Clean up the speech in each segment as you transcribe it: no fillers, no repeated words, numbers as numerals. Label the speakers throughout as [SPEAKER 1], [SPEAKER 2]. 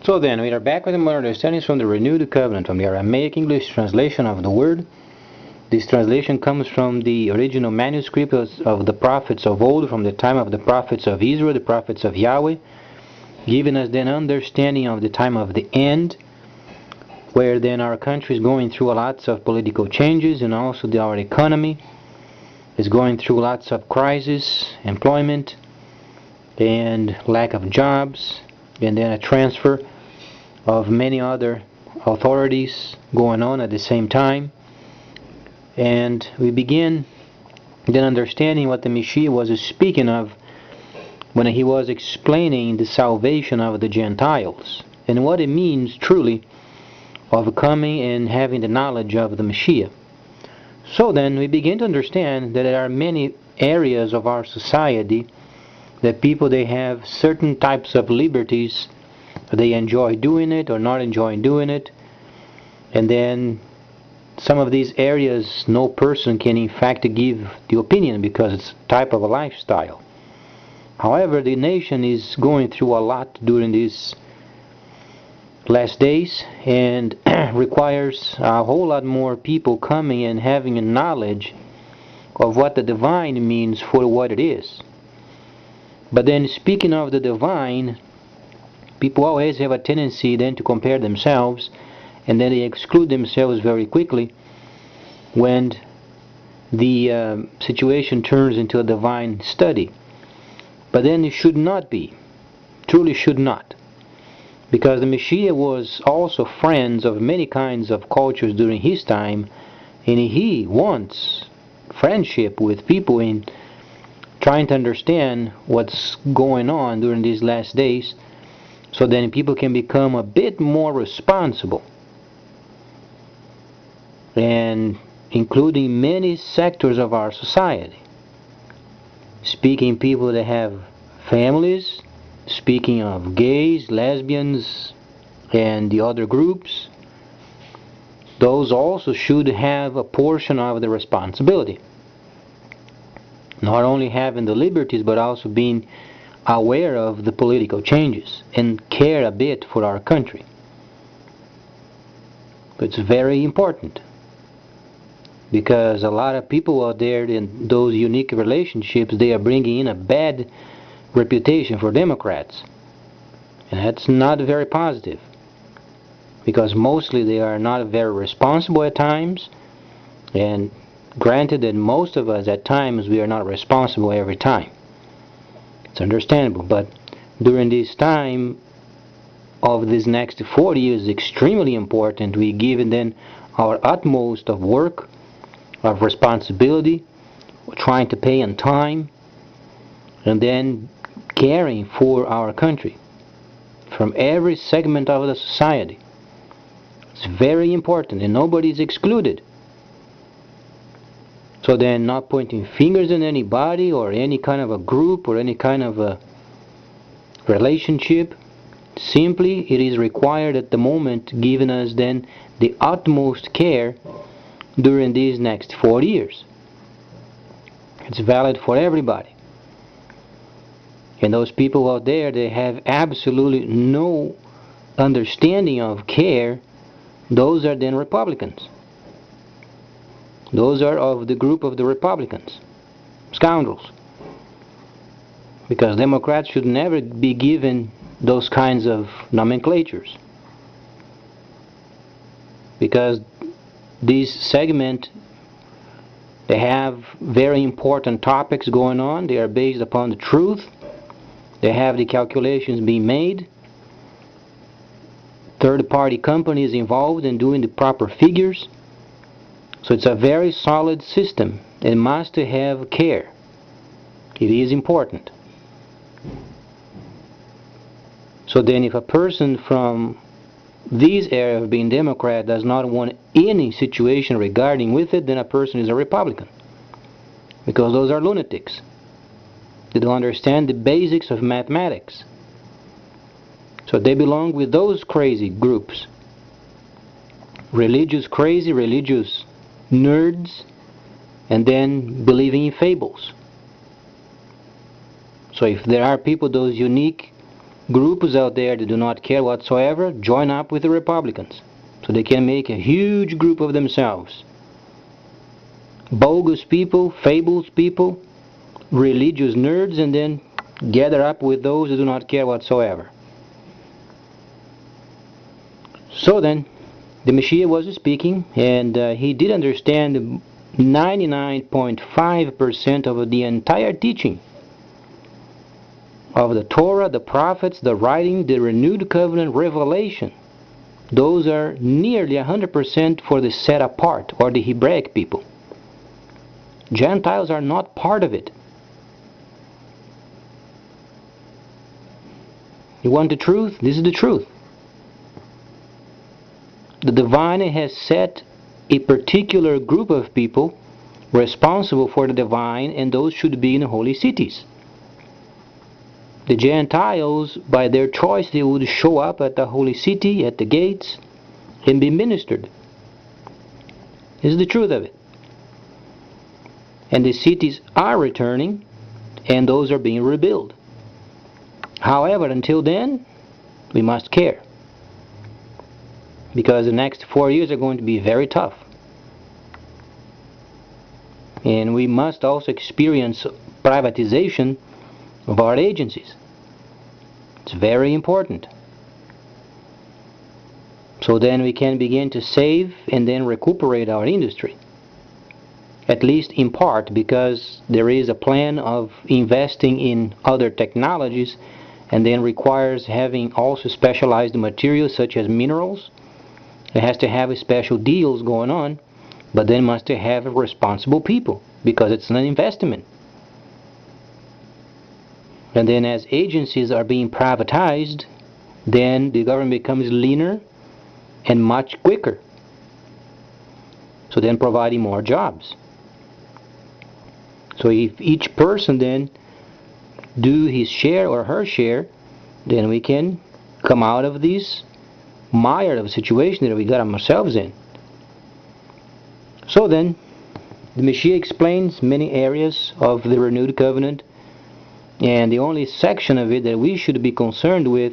[SPEAKER 1] So then, we are back with the modern understandings from the Renewed Covenant, from the Aramaic English translation of the Word. This translation comes from the original manuscript of the prophets of old, from the time of the prophets of Israel, the prophets of Yahweh, giving us then understanding of the time of the end, where then our country is going through lots of political changes, and also our economy is going through lots of crisis, employment, and lack of jobs, and then a transfer of many other authorities going on at the same time. And we begin then understanding what the Mashiyach was speaking of when he was explaining the salvation of the Gentiles and what it means truly of coming and having the knowledge of the Mashiyach. So then we begin to understand that there are many areas of our society that people, they have certain types of liberties. They enjoy doing it or not enjoying doing it, and then some of these areas no person can in fact give the opinion because it's a type of a lifestyle. However, the nation is going through a lot during these last days, and requires a whole lot more people coming and having a knowledge of what the divine means for what it is. But then, speaking of the divine, people always have a tendency then to compare themselves, and then they exclude themselves very quickly when the situation turns into a divine study. But then it should not be, truly should not, because the Mashiyach was also friends of many kinds of cultures during his time, and he wants friendship with people in trying to understand what's going on during these last days, so then people can become a bit more responsible, and including many sectors of our society. Speaking people that have families, speaking of gays, lesbians, and the other groups, those also should have a portion of the responsibility. Not only having the liberties, but also being aware of the political changes and care a bit for our country. It's very important, because a lot of people out there in those unique relationships, they are bringing in a bad reputation for Democrats, and that's not very positive, because mostly they are not very responsible at times, and granted that most of us at times we are not responsible every time. It's understandable, but during this time of this next 40 years is extremely important. We give then our utmost of work, of responsibility, trying to pay on time, and then caring for our country from every segment of the society. It's very important, and nobody is excluded. So then, not pointing fingers at anybody or any kind of a group or any kind of a relationship. Simply, it is required at the moment, giving us then the utmost care during these next 4 years. It's valid for everybody. And those people out there, they have absolutely no understanding of care. Those are then Republicans. Those are of the group of the Republicans, scoundrels. Because Democrats should never be given those kinds of nomenclatures. Because these segment, they have very important topics going on. They are based upon the truth. They have the calculations being made. Third-party companies involved in doing the proper figures. So it's a very solid system. It must have care. It is important. So then if a person from these areas of being Democrat does not want any situation regarding with it, then a person is a Republican. Because those are lunatics. They don't understand the basics of mathematics. So they belong with those crazy groups. Crazy religious nerds, and then believing in fables. So if there are people, those unique groups out there that do not care whatsoever join up with the Republicans. So they can make a huge group of themselves. Bogus people, fables people, religious nerds, and then gather up with those that do not care whatsoever. So then, the Mashiyach was speaking, and he did understand 99.5% of the entire teaching of the Torah, the prophets, the writing, the renewed covenant revelation. Those are nearly 100% for the set apart, or the Hebraic people. Gentiles are not part of it. You want the truth? This is the truth. The divine has set a particular group of people responsible for the divine, and those should be in the holy cities. The Gentiles, by their choice, they would show up at the holy city, at the gates, and be ministered. This is the truth of it. And the cities are returning, and those are being rebuilt. However, until then, we must care, because the next 4 years are going to be very tough. And we must also experience privatization of our agencies. It's very important. So then we can begin to save and then recuperate our industry. At least in part, because there is a plan of investing in other technologies, and then requires having also specialized materials such as minerals. It has to have special deals going on, but then must have responsible people, because it's an investment. And then as agencies are being privatized, then the government becomes leaner and much quicker. So then providing more jobs. So if each person then do his share or her share, then we can come out of this mire of a situation that we got ourselves in. So then, the Mashiyach explains many areas of the renewed covenant, and the only section of it that we should be concerned with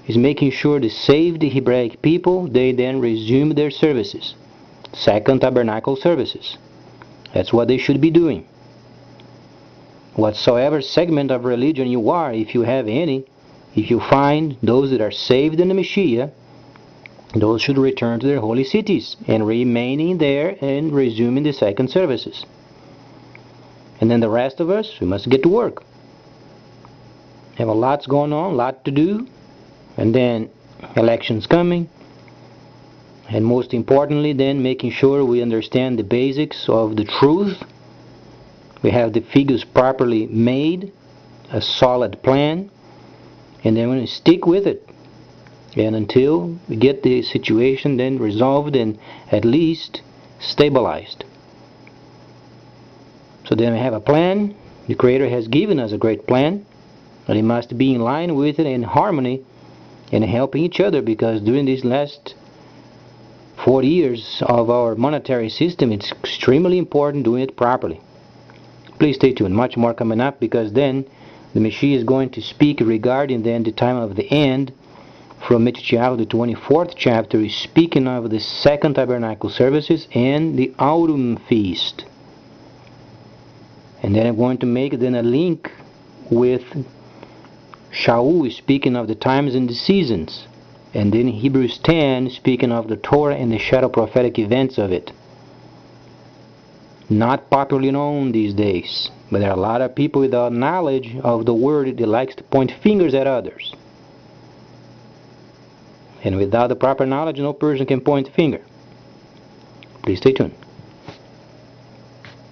[SPEAKER 1] is making sure the saved Hebraic people, they then resume their services, second tabernacle services. That's what they should be doing. Whatsoever segment of religion you are, if you have any, if you find those that are saved in the Mashiyach, those should return to their holy cities and remaining there and resuming the second services. And then the rest of us, we must get to work. Have a lot going on, a lot to do, and then elections coming, and most importantly then making sure we understand the basics of the truth. We have the figures properly made, a solid plan, and then we're going to stick with it. And until we get the situation then resolved and at least stabilized. So then we have a plan. The Creator has given us a great plan, and it must be in line with it, in harmony, and helping each other, because during these last 40 years of our monetary system, it's extremely important doing it properly. Please stay tuned. Much more coming up, because then the Mashiyach is going to speak regarding then the time of the end. From Mashiyach, the 24th chapter, is speaking of the second tabernacle services and the autumn feast. And then I'm going to make then a link with Shaul speaking of the times and the seasons. And then Hebrews 10 speaking of the Torah and the shadow prophetic events of it. Not popularly known these days, but there are a lot of people without knowledge of the word that likes to point fingers at others. And without the proper knowledge, no person can point a finger. Please stay tuned.